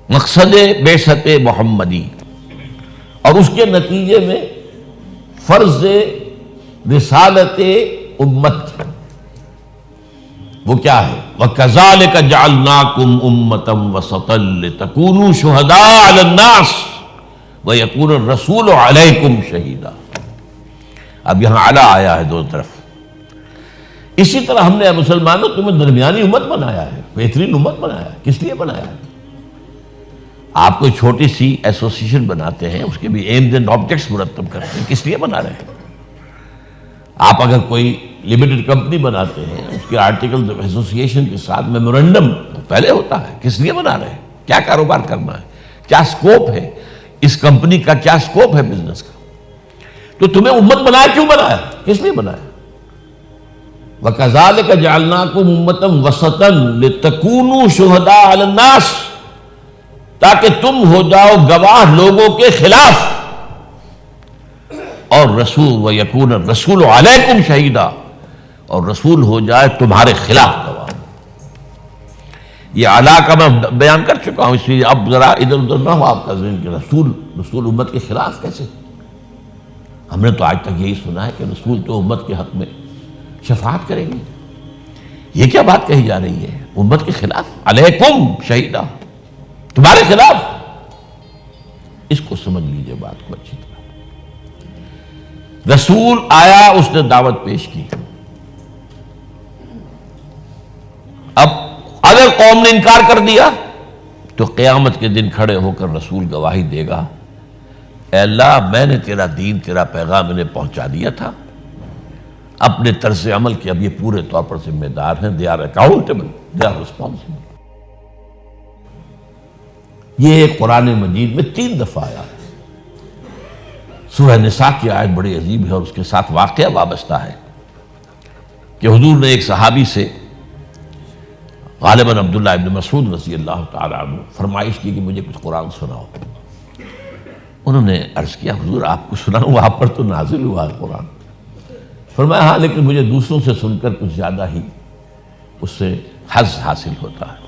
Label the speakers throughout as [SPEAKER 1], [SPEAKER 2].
[SPEAKER 1] مقصد بعثت محمدی اور اس کے نتیجے میں فرض رسالت امت وہ کیا ہے؟ وَكَذَلِكَ جَعَلْنَاكُمْ أُمَّةً وَسَطًا لِتَكُونُوا شُهَدَاءَ عَلَى النَّاسِ وَيَكُونَ الرَّسُولُ عَلَيْكُمْ شَهِيدًا۔ اب یہاں اعلیٰ آیا ہے دو طرف۔ اسی طرح ہم نے مسلمانوں تمہیں درمیانی امت بنایا ہے، بہترین امت بنایا ہے۔ کس لیے بنایا ہے؟ آپ کوئی چھوٹی سی ایسوسیشن بناتے ہیں، اس کے بھی ایمز اینڈ آبجیکٹس مرتب کرتے ہیں، کس لیے بنا رہے ہیں؟ آپ اگر کوئی لمیٹڈ کمپنی بناتے ہیں، اس کے آرٹیکل ایسوسیشن کے ساتھ میمورنڈم پہلے ہوتا ہے، کس لیے بنا رہے ہیں؟ کیا کاروبار کرنا ہے؟ کیا سکوپ ہے اس کمپنی کا؟ کیا سکوپ ہے بزنس کا؟ تو تمہیں امت بنایا کیوں بنایا؟ کس لیے بنایا؟ وَكَذَلِكَ جَعَلْنَاكُمْ أُمَّةً وَسَطًا لِتَكُونُوا شُهَدَاءَ عَلَى النَّاسِ، تاکہ تم ہو جاؤ گواہ لوگوں کے خلاف، اور رسول وَيَكُونَ الرَّسُولُ عَلَيْكُمْ شَهِيدًا، اور رسول ہو جائے تمہارے خلاف گواہ۔ یہ اعلیٰ کا میں بیان کر چکا ہوں، اس لیے اب ذرا ادھر ادھر نہ ہو آپ کا ذہن کہ رسول امت کے خلاف کیسے؟ ہم نے تو آج تک یہی سنا ہے کہ رسول تو امت کے حق میں شفاعت کریں گے۔ یہ کیا بات کہی جا رہی ہے؟ امت کے خلاف، علیکم شہیدہ، تمہارے خلاف۔ اس کو سمجھ لیجئے بات کو اچھی طرح۔ رسول آیا، اس نے دعوت پیش کی۔ اب اگر قوم نے انکار کر دیا تو قیامت کے دن کھڑے ہو کر رسول گواہی دے گا، اے اللہ میں نے تیرا دین، تیرا پیغام انہیں پہنچا دیا تھا، اپنے طرز عمل کے اب یہ پورے طور پر ذمہ دار ہیں، they are accountable, they are responsible۔ یہ قرآن مجید میں 3 دفعہ آیا ہے۔ سورہ نساء کی آیت بڑی عجیب ہے اور اس کے ساتھ واقعہ وابستہ ہے کہ حضور نے ایک صحابی سے، غالباً عبداللہ ابن مسعود رضی اللہ تعالیٰ عنہ، فرمائش کی کہ مجھے کچھ قرآن سناؤ۔ انہوں نے عرض کیا حضور آپ کو سناؤں، آپ پر تو نازل ہوا ہے قرآن۔ فرمایا ہاں لیکن مجھے دوسروں سے سن کر کچھ زیادہ ہی اس سے حظ حاصل ہوتا ہے۔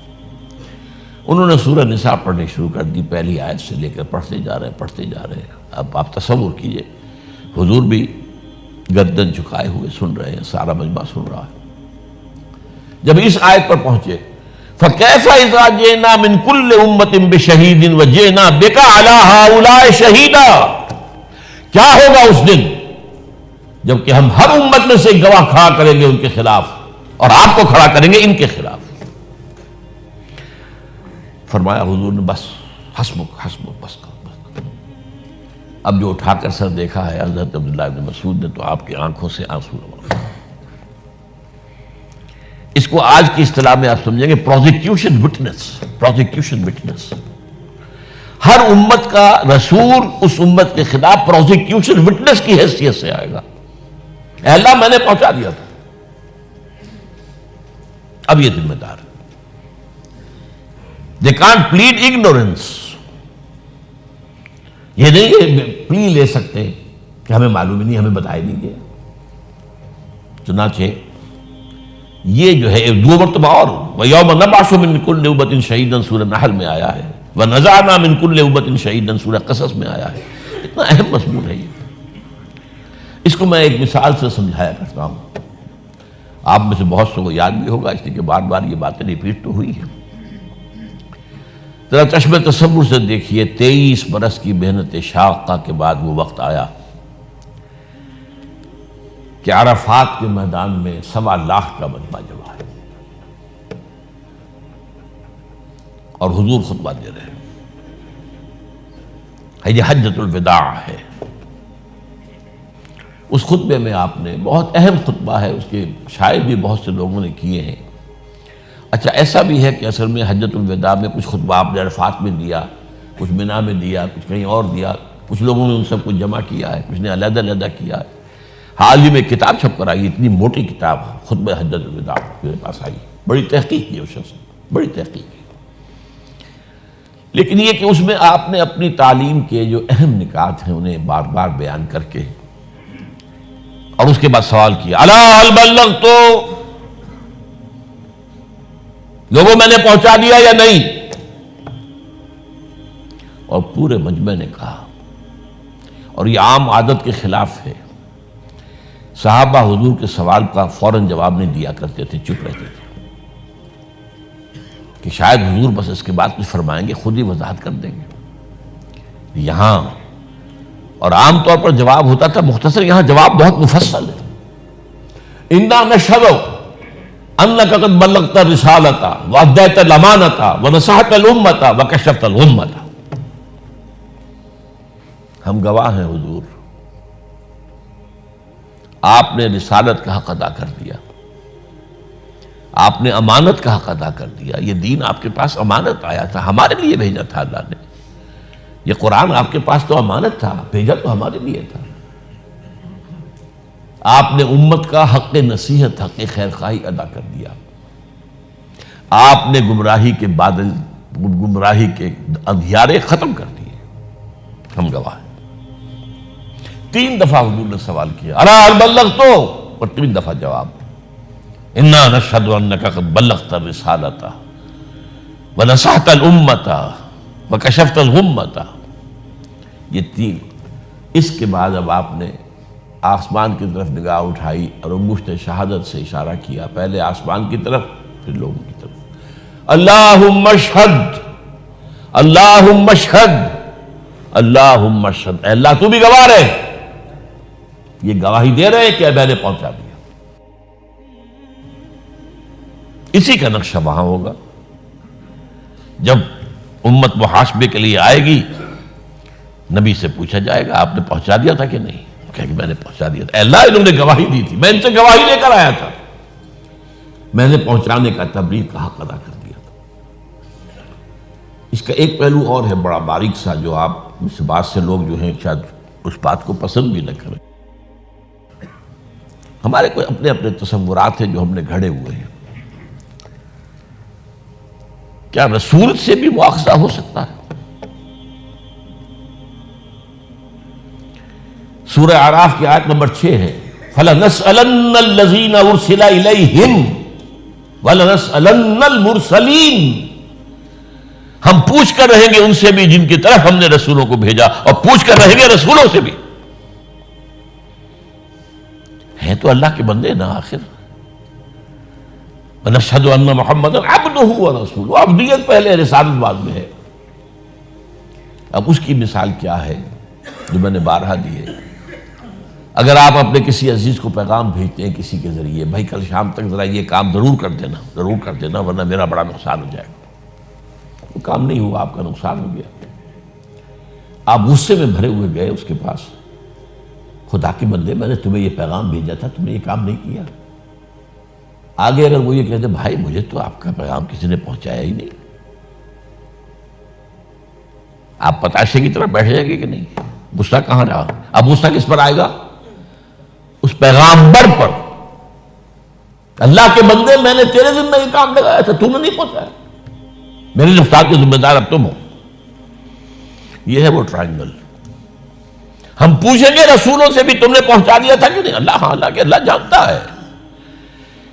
[SPEAKER 1] انہوں نے سورہ نساء پڑھنی شروع کر دی، پہلی آیت سے لے کر پڑھتے جا رہے ہیں۔ اب آپ تصور کیجئے حضور بھی گردن جھکائے ہوئے سن رہے ہیں، سارا مجمع سن رہا ہے۔ جب اس آیت پر پہنچے فَكَيْفَ إِذَا جِئْنَا مِنْ كُلِّ أُمَّةٍ بِشَهِيدٍ وَجِئْنَا بِكَ عَلَى هَؤُلَاءِ شَهِيدًا، کیا ہوگا اس دن جبکہ ہم ہر امت میں سے گواہ کھڑا کریں گے ان کے خلاف، اور آپ کو کھڑا کریں گے ان کے خلاف۔ فرمایا حضور نے بس حسبک بس کر۔ اب جو اٹھا کر سر دیکھا ہے حضرت عبداللہ ابن مسعود نے تو آپ کی آنکھوں سے آنسو روا۔ اس کو آج کی اصطلاح میں آپ سمجھیں گے پروزیکیوشن وٹنس۔ ہر امت کا رسول اس امت کے خلاف پروزیکیوشن وٹنس کی حیثیت سے آئے گا۔ اے اللہ میں نے پہنچا دیا تھا، اب یہ ذمہ دار ہے۔ They can't plead ignorance، یہ نہیں پلی لے سکتے کہ ہمیں معلوم ہی نہیں، ہمیں بتایا نہیں گیا۔ چنانچہ یہ جو ہے 2 مرتبہ اور وَيَوْمَ نَبْعَثُ مِن كُلِّ أُمَّةٍ شَهِيدًا سورہ نحل میں آیا ہے، وَنَزَعْنَا مِن كُلِّ أُمَّةٍ شَهِيدًا سورہ قصص میں آیا ہے۔ اتنا اہم مضمون ہے یہ۔ اس کو میں ایک مثال سے سمجھایا کرتا ہوں، آپ میں سے بہت سے کو یاد بھی ہوگا، اس لیے کہ بار بار یہ باتیں ریپیٹ تو ہوئی ہیں۔ ذرا چشم تصور سے دیکھیے، 23 برس کی محنت شاقہ کے بعد وہ وقت آیا کہ عرفات کے میدان میں 1.25 لاکھ کا مجمع جمع ہے اور حضور خطبہ دے رہے ہیں۔ یہ حجۃ الوداع ہے۔ اس خطبے میں آپ نے، بہت اہم خطبہ ہے، اس کے شاید بھی بہت سے لوگوں نے کیے ہیں۔ اچھا ایسا بھی ہے کہ اصل میں حجۃ الوداع میں کچھ خطبہ آپ نے عرفات میں دیا، کچھ منی میں دیا، کچھ کہیں اور دیا، کچھ لوگوں نے ان سب کو جمع کیا ہے، کچھ نے علیحدہ علیحدہ کیا ہے۔ حال ہی میں کتاب چھپ کر آئی، اتنی موٹی کتاب خطبہ حجۃ الوداع میرے پاس آئی، بڑی تحقیق کی اس شخص نے، بڑی تحقیق کی۔ لیکن یہ کہ اس میں آپ نے اپنی تعلیم کے جو اہم نکات ہیں انہیں بار بار بیان کر کے، اور اس کے بعد سوال کیا الا هل بلغت، لوگوں میں نے پہنچا دیا یا نہیں؟ اور پورے مجمع نے کہا، اور یہ عام عادت کے خلاف ہے۔ صحابہ حضور کے سوال کا فوراً جواب نہیں دیا کرتے تھے، چپ رہتے تھے کہ شاید حضور بس اس کے بعد کچھ فرمائیں گے، خود ہی وضاحت کر دیں گے۔ یہاں اور عام طور پر جواب ہوتا تھا مختصر، یہاں جواب بہت مفصل ہے۔ اِنَّا نَشْهَدُ أَنَّكَ قَدْ بَلَّغْتَ الرِّسَالَةَ وَأَدَّيْتَ الْأَمَانَةَ وَنَصَحْتَ الْأُمَّةَ وَكَشَفْتَ الْغُمَّةَ۔ ہم گواہ ہیں حضور، آپ نے رسالت کا حق ادا کر دیا، آپ نے امانت کا حق ادا کر دیا۔ یہ دین آپ کے پاس امانت آیا تھا، ہمارے لیے بھیجا تھا اللہ نے۔ یہ قرآن آپ کے پاس تو امانت تھا، بھیجا تو ہمارے لیے تھا۔ آپ نے امت کا حق نصیحت، حق خیر خواہی ادا کر دیا۔ آپ نے گمراہی کے بادل، گمراہی کے اندھیارے ختم کر دیے۔ ہم گواہ ہیں۔ 3 دفعہ حضور نے سوال کیا، الا هل بلغت، اور 3 دفعہ جواب، انا نشهد انك قد بلغت الرسالة ونصحت الامة وكشفت الغمة۔ یہ 3۔ اس کے بعد اب آپ نے آسمان کی طرف نگاہ اٹھائی اور انگشت شہادت سے اشارہ کیا، پہلے آسمان کی طرف پھر لوگوں کی طرف۔ اللہم اشہد، اللہم اشہد، اللہم اشہد، اے اللہ تو بھی گواہ رہے۔ یہ گواہی دے رہے کہ میں نے پہنچا دیا۔ اسی کا نقشہ وہاں ہوگا جب امت محاسبے کے لیے آئے گی، نبی سے پوچھا جائے گا آپ نے پہنچا دیا تھا کہ نہیں؟ کہے کہ میں نے پہنچا دیا تھا، اے اللہ انہوں نے گواہی دی تھی، میں ان سے گواہی لے کر آیا تھا، میں نے پہنچانے کا، تبلیغ کا حق ادا کر دیا تھا۔ اس کا ایک پہلو اور ہے بڑا باریک سا، جو آپ اس بات سے لوگ جو ہیں شاید اس بات کو پسند بھی نہ کریں۔ ہمارے کوئی اپنے اپنے تصورات ہیں جو ہم نے گھڑے ہوئے ہیں۔ کیا رسول سے بھی مواخذہ ہو سکتا ہے؟ سورہ اعراف کی آیت نمبر 6 ہے، فَلَنَسْأَلَنَّ الَّذِينَ أُرْسِلَ إِلَيْهِمْ وَلَنَسْأَلَنَّ الْمُرْسَلِينَ۔ ہم پوچھ کر رہیں گے ان سے بھی جن کی طرف ہم نے رسولوں کو بھیجا، اور پوچھ کر رہیں گے رسولوں سے بھی۔ ہیں تو اللہ کے بندے نا آخر۔ وَنَشْهَدُ أَنَّ مُحَمَّدًا عَبْدُهُ وَرَسُولُهُ، عبدیت پہلے، رسالت بعد میں ہے۔ اب اس کی مثال کیا ہے جو میں نے بارہا دی ہے۔ اگر آپ اپنے کسی عزیز کو پیغام بھیجتے ہیں کسی کے ذریعے، بھائی کل شام تک ذرا یہ کام ضرور کر دینا، ضرور کر دینا ورنہ میرا بڑا نقصان ہو جائے گا، وہ کام نہیں ہوا، آپ کا نقصان ہو گیا، آپ غصے میں بھرے ہوئے گئے اس کے پاس، خدا کے بندے میں نے تمہیں یہ پیغام بھیجا تھا، تم نے یہ کام نہیں کیا۔ آگے اگر وہ یہ کہتے بھائی مجھے تو آپ کا پیغام کسی نے پہنچایا ہی نہیں، آپ پتاشے کی طرف بیٹھ جائیں گے کہ نہیں؟ غصہ کہاں رہا؟ اب غصہ کس پر آئے گا؟ اس پیغامبر پر۔ اللہ کے بندے میں نے تیرے ذمہ یہ کام لگایا تھا، تم نے نہیں پہنچایا، میرے رفتار کے ذمہ دار اب تم ہو۔ یہ ہے وہ ٹرائنگل۔ ہم پوچھیں گے رسولوں سے بھی تم نے پہنچا دیا تھا کہ نہیں؟ اللہ ہاں، اللہ کہ اللہ جانتا ہے،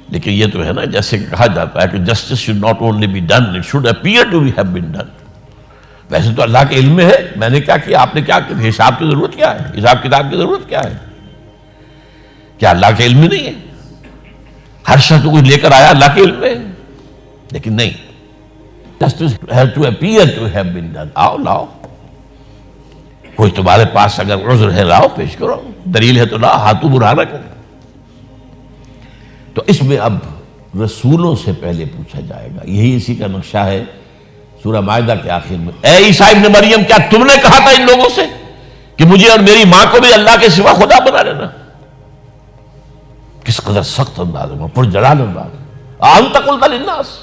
[SPEAKER 1] لیکن یہ تو ہے نا جیسے کہا جاتا ہے کہ justice should not only be done, it should appear to have been done۔ ویسے تو اللہ کے علم میں ہے میں نے کیا کیا، آپ نے کیا کیا، حساب کی ضرورت کیا ہے، حساب کتاب کی ضرورت کیا ہے؟ کیا اللہ کے علم میں نہیں ہے؟ ہر شخص کو لے کر آیا اللہ کے علم میں، لیکن نہیں، justice has to appear to have been done۔ آؤ لاؤ، کوئی تمہارے پاس اگر عذر ہے لاؤ، پیش کرو، دلیل ہے تو لاؤ، ہاتھوں برہانہ کرو۔ تو اس میں اب رسولوں سے پہلے پوچھا جائے گا، یہی اسی کا نقشہ ہے سورہ مائدہ کے آخر میں، اے عیسیٰ ابن مریم کیا تم نے کہا تھا ان لوگوں سے کہ مجھے اور میری ماں کو بھی اللہ کے سوا خدا بنا لینا؟ کس قدر سخت انداز میں، پرجلال انداز میں، انت قلت للناس،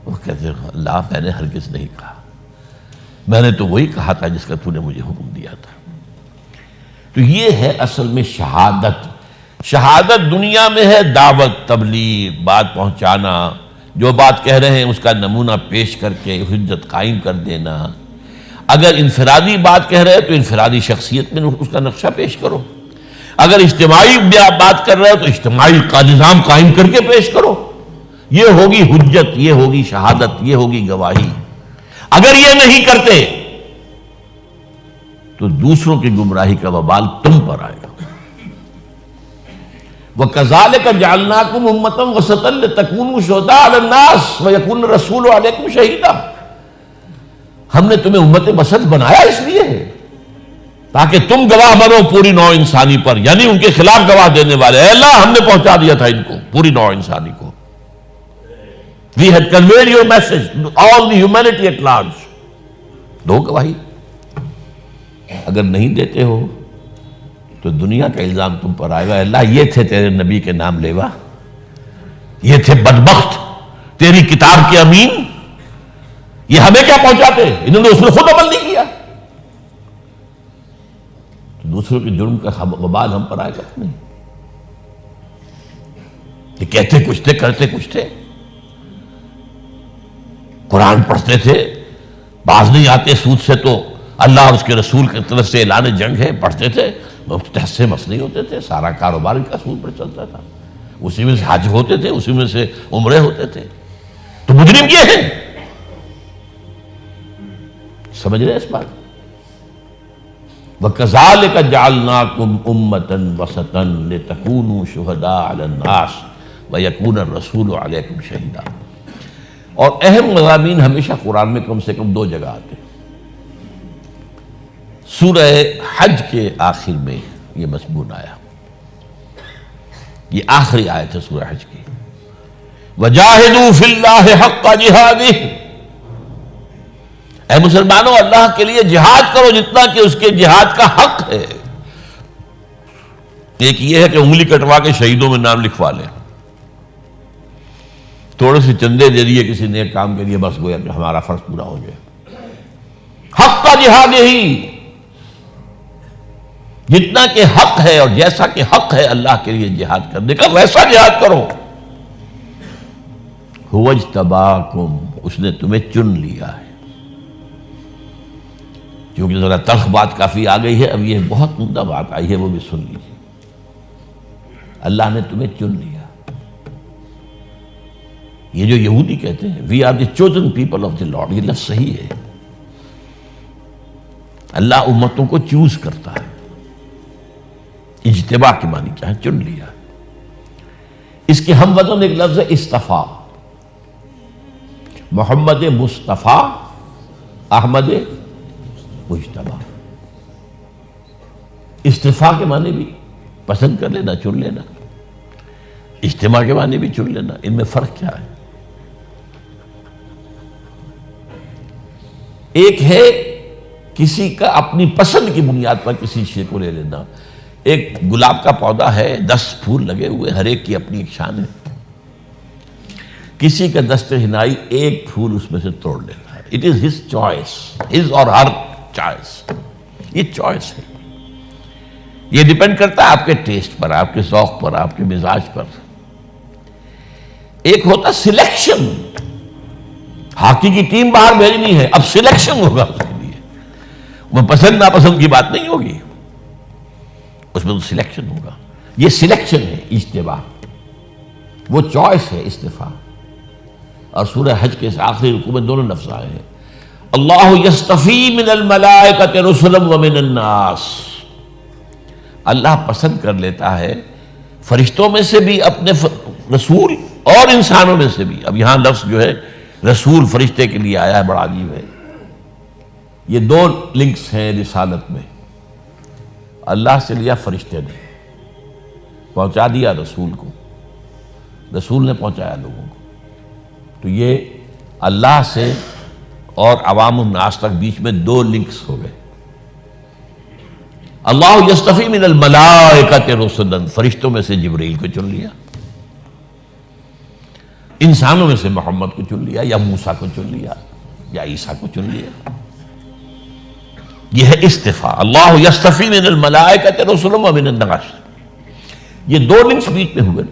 [SPEAKER 1] وہ کہتے ہیں اللہ میں نے ہرگز نہیں کہا، میں نے تو وہی کہا تھا جس کا تو نے مجھے حکم دیا تھا۔ تو یہ ہے اصل میں شہادت۔ شہادت دنیا میں ہے دعوت، تبلیغ، بات پہنچانا، جو بات کہہ رہے ہیں اس کا نمونہ پیش کر کے حجت قائم کر دینا۔ اگر انفرادی بات کہہ رہے ہیں تو انفرادی شخصیت میں اس کا نقشہ پیش کرو، اگر اجتماعی بات کر رہے ہو تو اجتماعی کا نظام قائم کر کے پیش کرو۔ یہ ہوگی حجت، یہ ہوگی شہادت، یہ ہوگی گواہی۔ اگر یہ نہیں کرتے تو دوسروں کی گمراہی کا وبال تم پر آئے گا. وَكَذَلِكَ جَعَلْنَاكُمْ أُمَّةً وَسَطًا لِتَكُونُوا شُهَدَاءَ عَلَى النَّاسِ وَيَكُونَ الرَّسُولُ عَلَيْكُمْ شَهِيدًا. ہم نے تمہیں امت وسط بنایا اس لیے ہے تاکہ تم گواہ بنو پوری نوع انسانی پر، یعنی ان کے خلاف گواہ دینے والے. اے اللہ ہم نے پہنچا دیا تھا ان کو، پوری نوع انسانی کو. We had conveyed your message to all the humanity at large. دو گواہی. اگر نہیں دیتے ہو تو دنیا کا الزام تم پر آئے گا. اللہ یہ تھے تیرے نبی کے نام لیوا، یہ تھے بدبخت تیری کتاب کے امین، یہ ہمیں کیا پہنچاتے، انہوں نے اس میں خود عمل نہیں کیا. تو دوسروں کے جرم کا وبال ہم پر آئے گا نہیں. یہ کہتے کچھ تھے کرتے کچھ تھے. قرآن پڑھتے تھے، باز نہیں آتے سود سے تو اللہ اور اس کے رسول کی طرف سے اعلان جنگ ہے، پڑھتے تھے، تحت سے مسئلے ہوتے تھے، سارا کاروبار ان کا سود پر چلتا تھا، اسی میں سے حج ہوتے تھے، اسی میں سے عمرے ہوتے تھے. تو مجرم یہ ہیں. سمجھ رہے اس بات؟ وَكَذَلِكَ جَعَلْنَاكُمْ أُمَّةً وَسَطًا لِتَكُونُوا شُهَدَاءَ عَلَى النَّاسِ وَيَكُونَ الرَّسُولُ عَلَيْكُمْ شَهِيدًا. اور اہم مضامین ہمیشہ قرآن میں کم سے کم دو جگہ آتے ہیں. سورہ حج کے آخر میں یہ مضمون آیا، یہ آخری آیت ہے سورہ حج کی. وَجَاهِدُوا فِي اللَّهِ حَقَّ جِهَادِهِ. اے مسلمانوں اللہ کے لیے جہاد کرو جتنا کہ اس کے جہاد کا حق ہے. ایک یہ ہے کہ انگلی کٹوا کے شہیدوں میں نام لکھوا لیں، تھوڑے سے چندے دے دیے کسی نیک کام کے لیے، بس گویا کہ ہمارا فرض پورا ہو جائے. حق کا جہاد ہی، جتنا کہ حق ہے اور جیسا کہ حق ہے اللہ کے لیے جہاد کرنے کا ویسا جہاد کرو. هو اجتباکم، اس نے تمہیں چن لیا ہے. کیونکہ ذرا تلخ بات کافی آ گئی ہے، اب یہ بہت عمدہ بات آئی ہے، وہ بھی سن لیجیے. اللہ نے تمہیں چن لیا. یہ جو یہودی کہتے ہیں we are the chosen people of the lord, یہ لفظ صحیح ہے. اللہ امتوں کو چوز کرتا ہے. اجتباء کے معنی کیا ہے؟ چن لیا. اس کے ہم وزن ایک لفظ ہے استفا. محمد مصطفیٰ، احمد مجتبیٰ. استفا کے معنی بھی پسند کر لینا، چن لینا. اجتماع کے معنی بھی چن لینا. ان میں فرق کیا ہے؟ ایک ہے کسی کا اپنی پسند کی بنیاد پر کسی چیز کو لے لینا. ایک گلاب کا پودا ہے، 10 پھول لگے ہوئے، ہر ایک کی اپنی ایک شان ہے. کسی کا دست ہنائی ایک پھول اس میں سے توڑ لیتا ہے. It is his choice, his or Hare choice. یہ چوائس ہے. یہ ڈیپینڈ کرتا ہے آپ کے ٹیسٹ پر، آپ کے ذوق پر، آپ کے مزاج پر. ایک ہوتا سلیکشن. ہاکی کی ٹیم باہر بھیجنی ہے، اب سلیکشن ہوگا اس کے لیے. وہ پسند ناپسند کی بات نہیں ہوگی، اس میں تو سلیکشن ہوگا. یہ سلیکشن ہے اجتباء، وہ چوائس ہے استفاء. اور سورہ حج کے آخری رکوع میں دونوں لفظ آئے ہیں. اللہ یصطفی من الملائکۃ رسلا ومن الناس. اللہ پسند کر لیتا ہے فرشتوں میں سے بھی اپنے رسول اور انسانوں میں سے بھی. اب یہاں لفظ جو ہے رسول فرشتے کے لیے آیا ہے، بڑا عجیب ہے. یہ دو لنکس ہیں رسالت میں. اللہ سے لیا فرشتے نے، پہنچا دیا رسول کو، رسول نے پہنچایا لوگوں کو. تو یہ اللہ سے اور عوام الناس تک بیچ میں دو لنکس ہو گئے. اللہ یصطفی من الملائکۃ رسلا، فرشتوں میں سے جبرائیل کو چن لیا، انسانوں میں سے محمد کو چن لیا، یا موسیٰ کو چن لیا، یا عیسیٰ کو چن لیا. یہ ہے استفاء. اللہ یصطفی من الملائکۃ رسلا ومن الناس. یہ دو لنکس بیچ میں ہوئے.